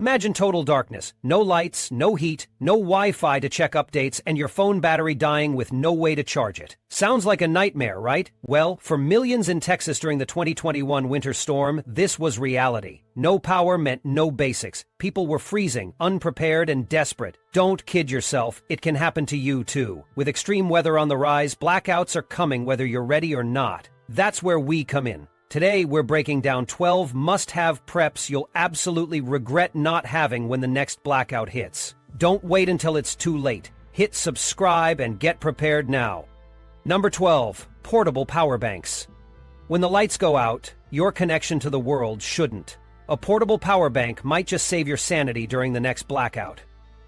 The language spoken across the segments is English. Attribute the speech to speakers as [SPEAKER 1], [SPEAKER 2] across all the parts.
[SPEAKER 1] Imagine total darkness, no lights, no heat, no Wi-Fi to check updates, and your phone battery dying with no way to charge it. Sounds like a nightmare, right? Well, for millions in Texas during the 2021 winter storm, this was reality. No power meant no basics. People were freezing, unprepared, and desperate. Don't kid yourself, it can happen to you too. With extreme weather on the rise, blackouts are coming whether you're ready or not. That's where we come in. Today, we're breaking down 12 must-have preps you'll absolutely regret not having when the next blackout hits. Don't wait until it's too late. Hit subscribe and get prepared now. Number 12. Portable power banks. When the lights go out, your connection to the world shouldn't. A portable power bank might just save your sanity during the next blackout.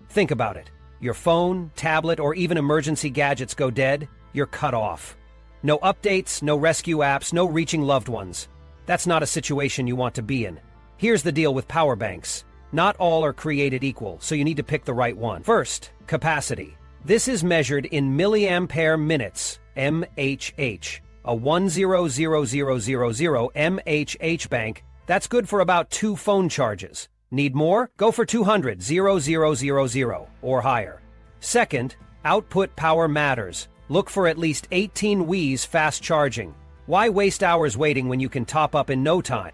[SPEAKER 1] Think about it. Your phone, tablet, or even emergency gadgets go dead, you're cut off. No updates, no rescue apps, no reaching loved ones. That's not a situation you want to be in. Here's the deal with power banks. Not all are created equal, so you need to pick the right one. First, capacity. This is measured in milliampere minutes, mHh. A 100,000 mHh bank, that's good for about 2 phone charges. Need more? Go for 200,000 or higher. Second, output power matters. Look for at least 18 Ws fast charging. Why waste hours waiting when you can top up in no time?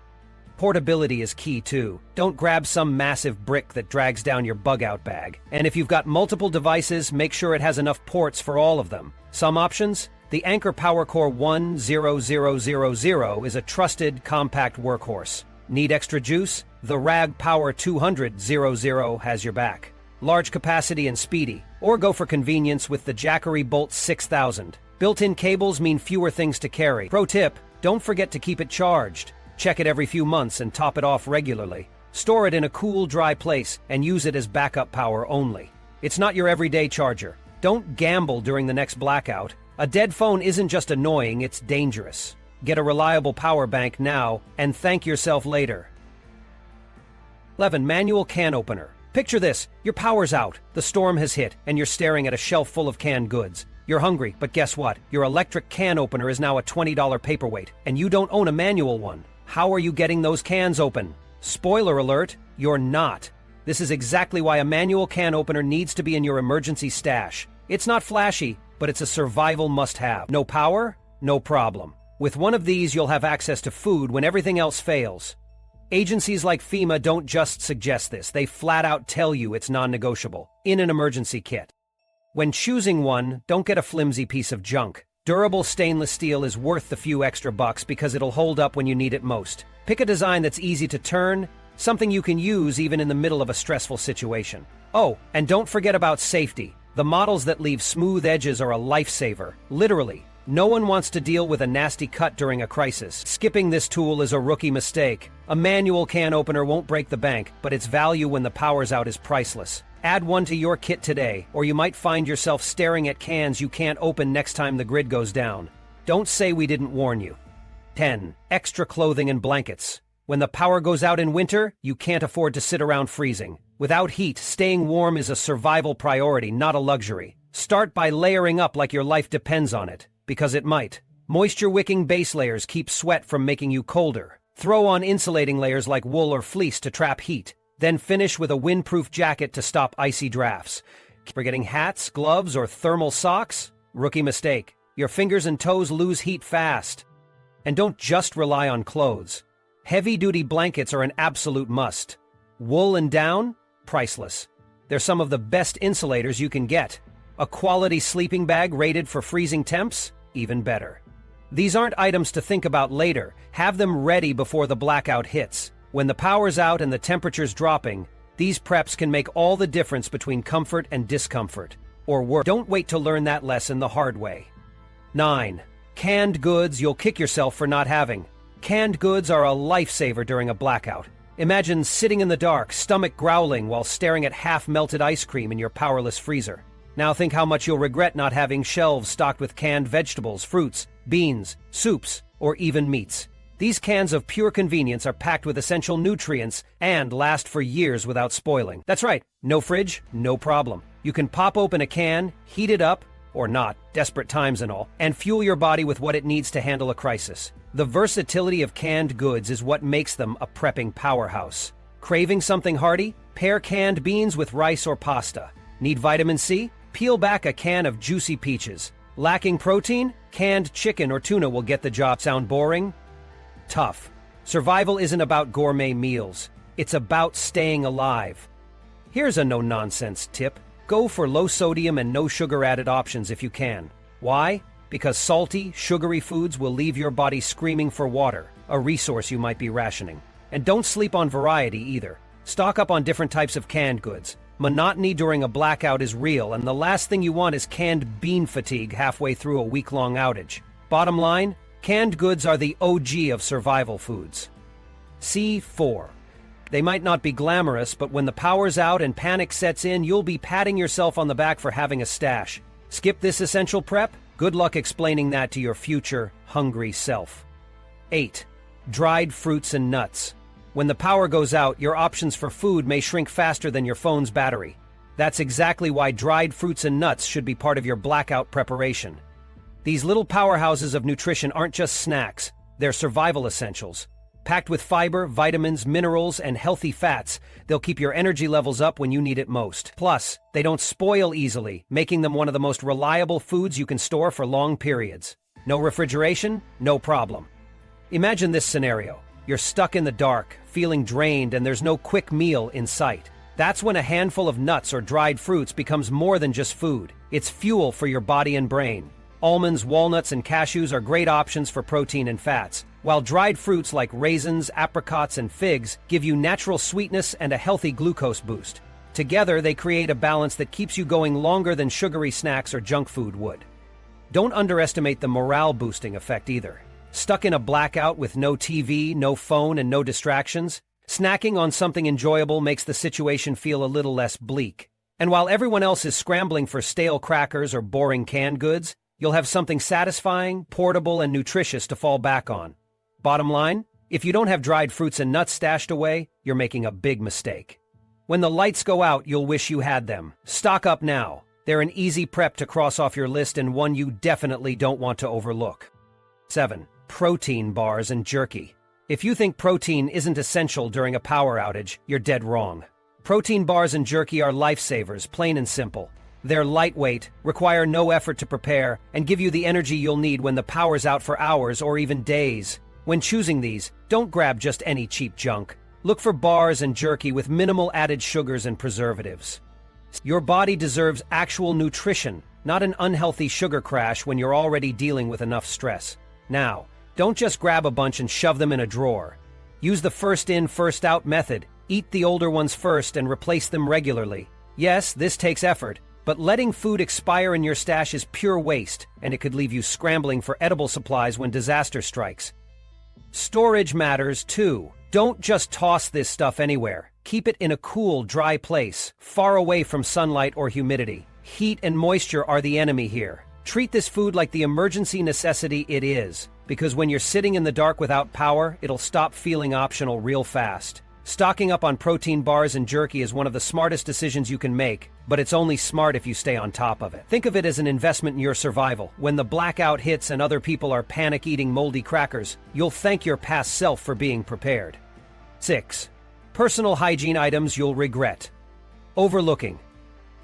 [SPEAKER 1] Portability is key too. Don't grab some massive brick that drags down your bug-out bag. And if you've got multiple devices, make sure it has enough ports for all of them. Some options? The Anker PowerCore 10000 is a trusted, compact workhorse. Need extra juice? The RAG Power 20000 has your back. Large capacity and speedy, or go for convenience with the Jackery Bolt 6000. Built-in cables mean fewer things to carry. Pro tip, don't forget to keep it charged. Check it every few months and top it off regularly. Store it in a cool, dry place and use it as backup power only. It's not your everyday charger. Don't gamble during the next blackout. A dead phone isn't just annoying, it's dangerous. Get a reliable power bank now and thank yourself later. 11. Manual can opener. Picture this, your power's out, the storm has hit, and you're staring at a shelf full of canned goods. You're hungry, but guess what? Your electric can opener is now a $20 paperweight, and you don't own a manual one. How are you getting those cans open? Spoiler alert, you're not. This is exactly why a manual can opener needs to be in your emergency stash. It's not flashy, but it's a survival must-have. No power? No problem. With one of these, you'll have access to food when everything else fails. Agencies like FEMA don't just suggest this, they flat out tell you it's non-negotiable, in an emergency kit. When choosing one, don't get a flimsy piece of junk. Durable stainless steel is worth the few extra bucks because it'll hold up when you need it most. Pick a design that's easy to turn, something you can use even in the middle of a stressful situation. Oh, and don't forget about safety. The models that leave smooth edges are a lifesaver, literally. No one wants to deal with a nasty cut during a crisis. Skipping this tool is a rookie mistake. A manual can opener won't break the bank, but its value when the power's out is priceless. Add one to your kit today, or you might find yourself staring at cans you can't open next time the grid goes down. Don't say we didn't warn you. 10. Extra clothing and blankets. When the power goes out in winter, you can't afford to sit around freezing. Without heat, staying warm is a survival priority, not a luxury. Start by layering up like your life depends on it. Because it might. Moisture-wicking base layers keep sweat from making you colder. Throw on insulating layers like wool or fleece to trap heat. Then finish with a windproof jacket to stop icy drafts. Forgetting hats, gloves, or thermal socks? Rookie mistake. Your fingers and toes lose heat fast. And don't just rely on clothes. Heavy-duty blankets are an absolute must. Wool and down? Priceless. They're some of the best insulators you can get. A quality sleeping bag rated for freezing temps? Even better. These aren't items to think about later. Have them ready before the blackout hits. When the power's out and the temperature's dropping, these preps can make all the difference between comfort and discomfort. Or worse. Don't wait to learn that lesson the hard way. 9. Canned goods you'll kick yourself for not having. Canned goods are a lifesaver during a blackout. Imagine sitting in the dark, stomach growling while staring at half-melted ice cream in your powerless freezer. Now think how much you'll regret not having shelves stocked with canned vegetables, fruits, beans, soups, or even meats. These cans of pure convenience are packed with essential nutrients and last for years without spoiling. That's right, no fridge, no problem. You can pop open a can, heat it up, or not, desperate times and all, and fuel your body with what it needs to handle a crisis. The versatility of canned goods is what makes them a prepping powerhouse. Craving something hearty? Pair canned beans with rice or pasta. Need vitamin C? Peel back a can of juicy peaches. Lacking protein? Canned chicken or tuna will get the job. Sound boring? Tough. Survival isn't about gourmet meals. It's about staying alive. Here's a no-nonsense tip. Go for low-sodium and no-sugar-added options if you can. Why? Because salty, sugary foods will leave your body screaming for water, a resource you might be rationing. And don't sleep on variety either. Stock up on different types of canned goods. Monotony during a blackout is real, and the last thing you want is canned bean fatigue halfway through a week-long outage. Bottom line, canned goods are the OG of survival foods. C4. They might not be glamorous, but when the power's out and panic sets in, you'll be patting yourself on the back for having a stash. Skip this essential prep? Good luck explaining that to your future, hungry self. 8. Dried fruits and nuts. When the power goes out, your options for food may shrink faster than your phone's battery. That's exactly why dried fruits and nuts should be part of your blackout preparation. These little powerhouses of nutrition aren't just snacks, they're survival essentials. Packed with fiber, vitamins, minerals, and healthy fats, they'll keep your energy levels up when you need it most. Plus, they don't spoil easily, making them one of the most reliable foods you can store for long periods. No refrigeration? No problem. Imagine this scenario. You're stuck in the dark, feeling drained, and there's no quick meal in sight. That's when a handful of nuts or dried fruits becomes more than just food. It's fuel for your body and brain. Almonds, walnuts, and cashews are great options for protein and fats, while dried fruits like raisins, apricots, and figs give you natural sweetness and a healthy glucose boost. Together, they create a balance that keeps you going longer than sugary snacks or junk food would. Don't underestimate the morale-boosting effect either. Stuck in a blackout with no TV, no phone, and no distractions, snacking on something enjoyable makes the situation feel a little less bleak. And while everyone else is scrambling for stale crackers or boring canned goods, you'll have something satisfying, portable, and nutritious to fall back on. Bottom line, if you don't have dried fruits and nuts stashed away, you're making a big mistake. When the lights go out, you'll wish you had them. Stock up now. They're an easy prep to cross off your list and one you definitely don't want to overlook. 7. Protein bars and jerky. If you think protein isn't essential during a power outage, you're dead wrong. Protein bars and jerky are lifesavers, plain and simple. They're lightweight, require no effort to prepare, and give you the energy you'll need when the power's out for hours or even days. When choosing these, don't grab just any cheap junk. Look for bars and jerky with minimal added sugars and preservatives. Your body deserves actual nutrition, not an unhealthy sugar crash when you're already dealing with enough stress. Now, don't just grab a bunch and shove them in a drawer. Use the first-in, first-out method. Eat the older ones first and replace them regularly. Yes, this takes effort, but letting food expire in your stash is pure waste, and it could leave you scrambling for edible supplies when disaster strikes. Storage matters too. Don't just toss this stuff anywhere. Keep it in a cool, dry place, far away from sunlight or humidity. Heat and moisture are the enemy here. Treat this food like the emergency necessity it is, because when you're sitting in the dark without power, it'll stop feeling optional real fast. Stocking up on protein bars and jerky is one of the smartest decisions you can make, but it's only smart if you stay on top of it. Think of it as an investment in your survival. When the blackout hits and other people are panic-eating moldy crackers, you'll thank your past self for being prepared. 6. Personal hygiene items you'll regret. Overlooking.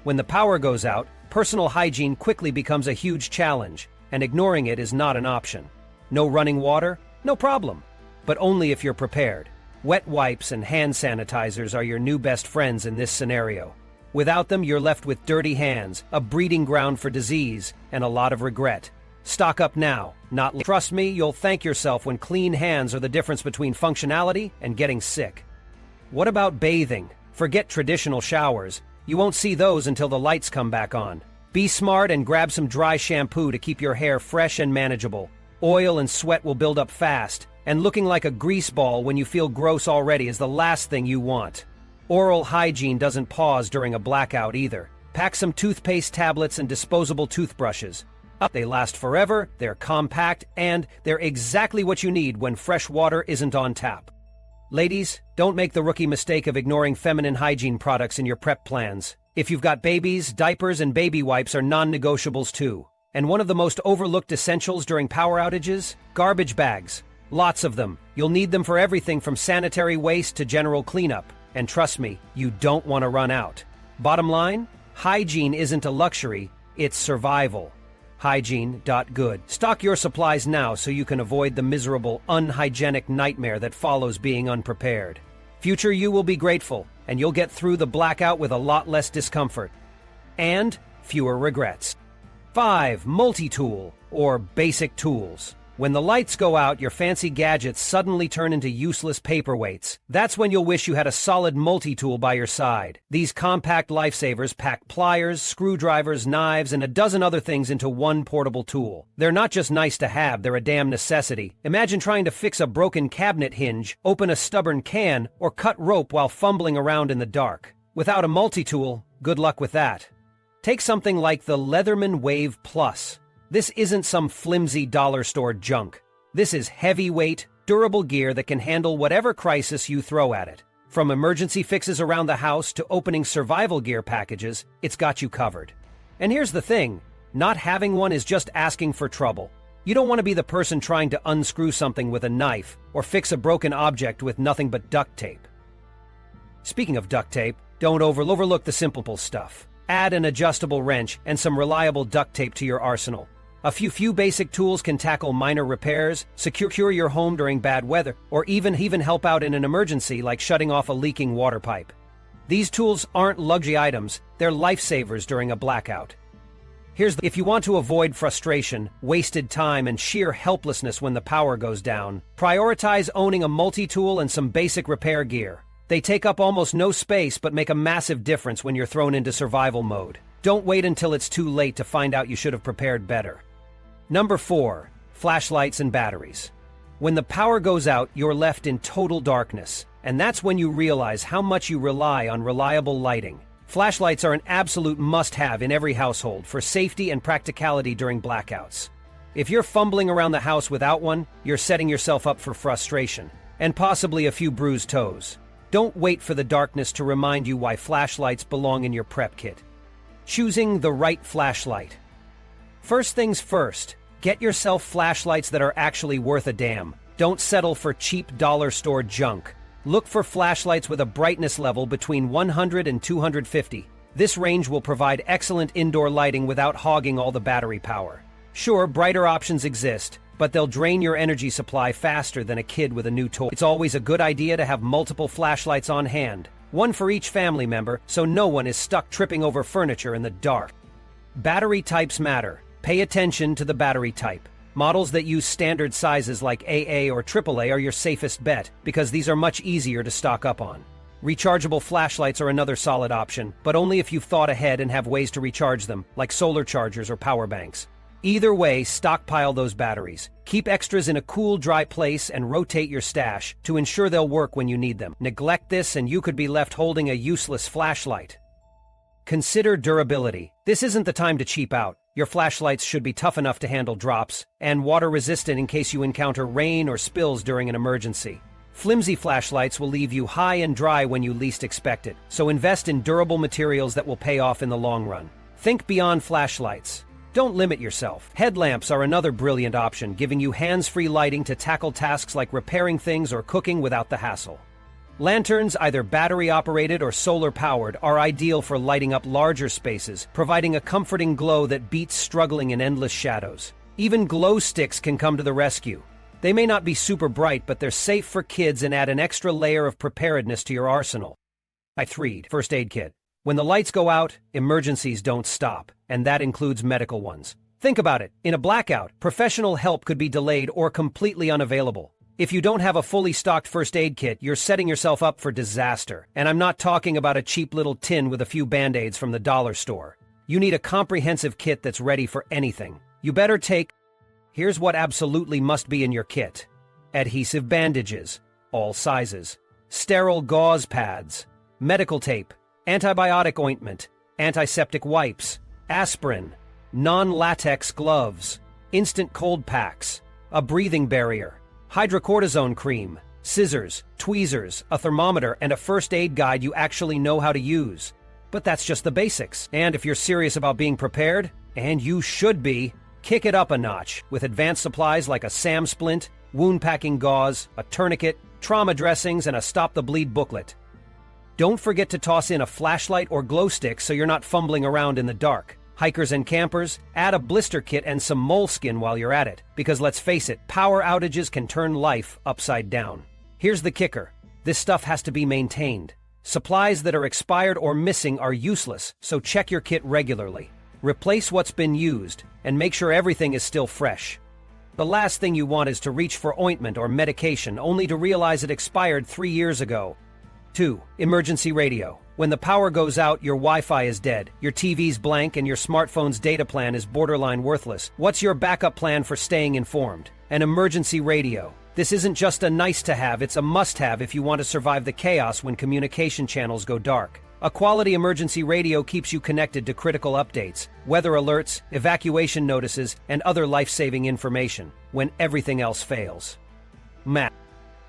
[SPEAKER 1] When the power goes out, personal hygiene quickly becomes a huge challenge, and ignoring it is not an option. No running water? No problem. But only if you're prepared. Wet wipes and hand sanitizers are your new best friends in this scenario. Without them, you're left with dirty hands, a breeding ground for disease, and a lot of regret. Stock up now, not later. Trust me, you'll thank yourself when clean hands are the difference between functionality and getting sick. What about bathing? Forget traditional showers. You won't see those until the lights come back on. Be smart and grab some dry shampoo to keep your hair fresh and manageable. Oil and sweat will build up fast, and looking like a grease ball when you feel gross already is the last thing you want. Oral hygiene doesn't pause during a blackout either. Pack some toothpaste tablets and disposable toothbrushes. They last forever, they're compact, and they're exactly what you need when fresh water isn't on tap. Ladies, don't make the rookie mistake of ignoring feminine hygiene products in your prep plans. If you've got babies, diapers and baby wipes are non-negotiables too. And one of the most overlooked essentials during power outages? Garbage bags. Lots of them. You'll need them for everything from sanitary waste to general cleanup. And trust me, you don't want to run out. Bottom line, hygiene isn't a luxury, it's survival. Hygiene.good. Stock your supplies now so you can avoid the miserable, unhygienic nightmare that follows being unprepared. Future you will be grateful, and you'll get through the blackout with a lot less discomfort. And fewer regrets. 5. Multi-tool, or basic tools. When the lights go out, your fancy gadgets suddenly turn into useless paperweights. That's when you'll wish you had a solid multi-tool by your side. These compact lifesavers pack pliers, screwdrivers, knives, and a dozen other things into one portable tool. They're not just nice to have, they're a damn necessity. Imagine trying to fix a broken cabinet hinge, open a stubborn can, or cut rope while fumbling around in the dark. Without a multi-tool, good luck with that. Take something like the Leatherman Wave Plus. This isn't some flimsy dollar store junk. This is heavyweight, durable gear that can handle whatever crisis you throw at it. From emergency fixes around the house to opening survival gear packages, it's got you covered. And here's the thing, not having one is just asking for trouble. You don't want to be the person trying to unscrew something with a knife or fix a broken object with nothing but duct tape. Speaking of duct tape, don't overlook the simple stuff. Add an adjustable wrench and some reliable duct tape to your arsenal. A few basic tools can tackle minor repairs, secure your home during bad weather, or even help out in an emergency like shutting off a leaking water pipe. These tools aren't luxury items, they're lifesavers during a blackout. If you want to avoid frustration, wasted time, and sheer helplessness when the power goes down, prioritize owning a multi-tool and some basic repair gear. They take up almost no space but make a massive difference when you're thrown into survival mode. Don't wait until it's too late to find out you should have prepared better. Number 4. Flashlights and batteries. When the power goes out, you're left in total darkness, and that's when you realize how much you rely on reliable lighting. Flashlights are an absolute must-have in every household for safety and practicality during blackouts. If you're fumbling around the house without one, you're setting yourself up for frustration, and possibly a few bruised toes. Don't wait for the darkness to remind you why flashlights belong in your prep kit. Choosing the right flashlight. First things first, get yourself flashlights that are actually worth a damn. Don't settle for cheap dollar store junk. Look for flashlights with a brightness level between 100 and 250. This range will provide excellent indoor lighting without hogging all the battery power. Sure, brighter options exist, but they'll drain your energy supply faster than a kid with a new toy. It's always a good idea to have multiple flashlights on hand, one for each family member, so no one is stuck tripping over furniture in the dark. Battery types matter. Pay attention to the battery type. Models that use standard sizes like AA or AAA are your safest bet, because these are much easier to stock up on. Rechargeable flashlights are another solid option, but only if you've thought ahead and have ways to recharge them, like solar chargers or power banks. Either way, stockpile those batteries. Keep extras in a cool, dry place and rotate your stash to ensure they'll work when you need them. Neglect this and you could be left holding a useless flashlight. Consider durability. This isn't the time to cheap out. Your flashlights should be tough enough to handle drops, and water-resistant in case you encounter rain or spills during an emergency. Flimsy flashlights will leave you high and dry when you least expect it, so invest in durable materials that will pay off in the long run. Think beyond flashlights. Don't limit yourself. Headlamps are another brilliant option, giving you hands-free lighting to tackle tasks like repairing things or cooking without the hassle. Lanterns, either battery-operated or solar-powered, are ideal for lighting up larger spaces, providing a comforting glow that beats struggling in endless shadows. Even glow sticks can come to the rescue. They may not be super bright, but they're safe for kids and add an extra layer of preparedness to your arsenal. 3. First aid kit. When the lights go out, emergencies don't stop, and that includes medical ones. Think about it. In a blackout, professional help could be delayed or completely unavailable. If you don't have a fully stocked first aid kit, you're setting yourself up for disaster. And I'm not talking about a cheap little tin with a few band-aids from the dollar store. You need a comprehensive kit that's ready for anything. You better take... Here's what absolutely must be in your kit. Adhesive bandages, all sizes. Sterile gauze pads. Medical tape. Antibiotic ointment. Antiseptic wipes. Aspirin. Non-latex gloves. Instant cold packs. A breathing barrier. Hydrocortisone cream, scissors, tweezers, a thermometer, and a first aid guide you actually know how to use. But that's just the basics. And if you're serious about being prepared, and you should be, kick it up a notch with advanced supplies like a SAM splint, wound packing gauze, a tourniquet, trauma dressings, and a Stop the Bleed booklet. Don't forget to toss in a flashlight or glow stick so you're not fumbling around in the dark. Hikers and campers, add a blister kit and some moleskin while you're at it, because let's face it, power outages can turn life upside down. Here's the kicker. This stuff has to be maintained. Supplies that are expired or missing are useless, so check your kit regularly. Replace what's been used, and make sure everything is still fresh. The last thing you want is to reach for ointment or medication only to realize it expired 3 years ago. 2. Emergency radio. When the power goes out, your Wi-Fi is dead, your TV's blank, and your smartphone's data plan is borderline worthless. What's your backup plan for staying informed? An emergency radio. This isn't just a nice-to-have, it's a must-have if you want to survive the chaos when communication channels go dark. A quality emergency radio keeps you connected to critical updates, weather alerts, evacuation notices, and other life-saving information when everything else fails.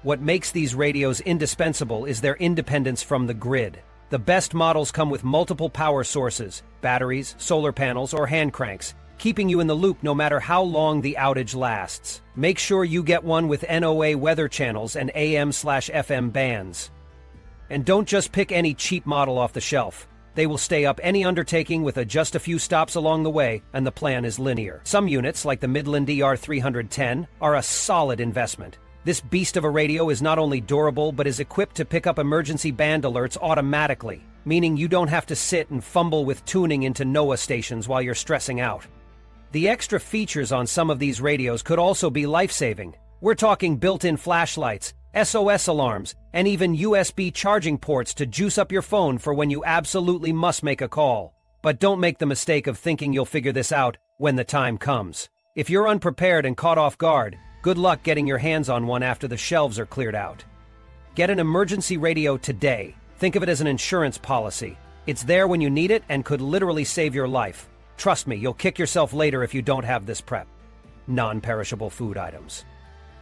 [SPEAKER 1] What makes these radios indispensable is their independence from the grid. The best models come with multiple power sources, batteries, solar panels, or hand cranks, keeping you in the loop no matter how long the outage lasts. Make sure you get one with NOA weather channels and AM/FM bands. And don't just pick any cheap model off the shelf. They will stay up any undertaking with just a few stops along the way, and the plan is linear. Some units, like the Midland ER310, are a solid investment. This beast of a radio is not only durable but is equipped to pick up emergency band alerts automatically, meaning you don't have to sit and fumble with tuning into NOAA stations while you're stressing out. The extra features on some of these radios could also be life-saving. We're talking built-in flashlights, SOS alarms, and even USB charging ports to juice up your phone for when you absolutely must make a call. But don't make the mistake of thinking you'll figure this out when the time comes. If you're unprepared and caught off guard, good luck getting your hands on one after the shelves are cleared out. Get an emergency radio today. Think of it as an insurance policy. It's there when you need it and could literally save your life. Trust me, you'll kick yourself later if you don't have this prep. Non-perishable food items.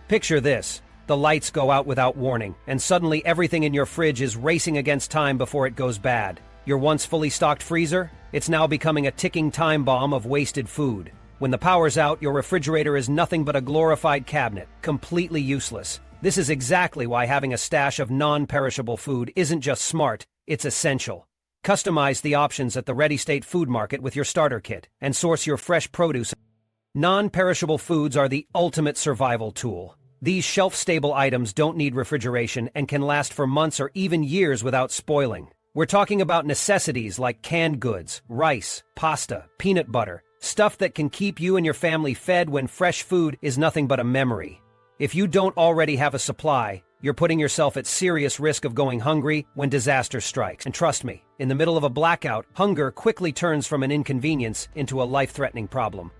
[SPEAKER 1] Picture this. The lights go out without warning, and suddenly everything in your fridge is racing against time before it goes bad. Your once fully stocked freezer? It's now becoming a ticking time bomb of wasted food. When the power's out, your refrigerator is nothing but a glorified cabinet, completely useless. This is exactly why having a stash of non-perishable food isn't just smart, it's essential. Customize the options at the Ready State Food Market with your starter kit, and source your fresh produce. Non-perishable foods are the ultimate survival tool. These shelf-stable items don't need refrigeration and can last for months or even years without spoiling. We're talking about necessities like canned goods, rice, pasta, peanut butter, stuff that can keep you and your family fed when fresh food is nothing but a memory. If you don't already have a supply, you're putting yourself at serious risk of going hungry when disaster strikes. And trust me, in the middle of a blackout, hunger quickly turns from an inconvenience into a life-threatening problem.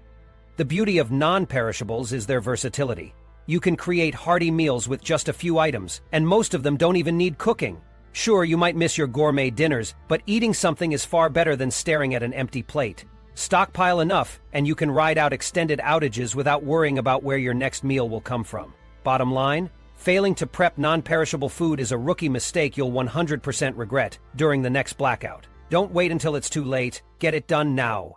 [SPEAKER 1] The beauty of non-perishables is their versatility. You can create hearty meals with just a few items, and most of them don't even need cooking. Sure, you might miss your gourmet dinners, but eating something is far better than staring at an empty plate. Stockpile enough, and you can ride out extended outages without worrying about where your next meal will come from. Bottom line, failing to prep non-perishable food is a rookie mistake you'll 100% regret during the next blackout. Don't wait until it's too late. Get it done now.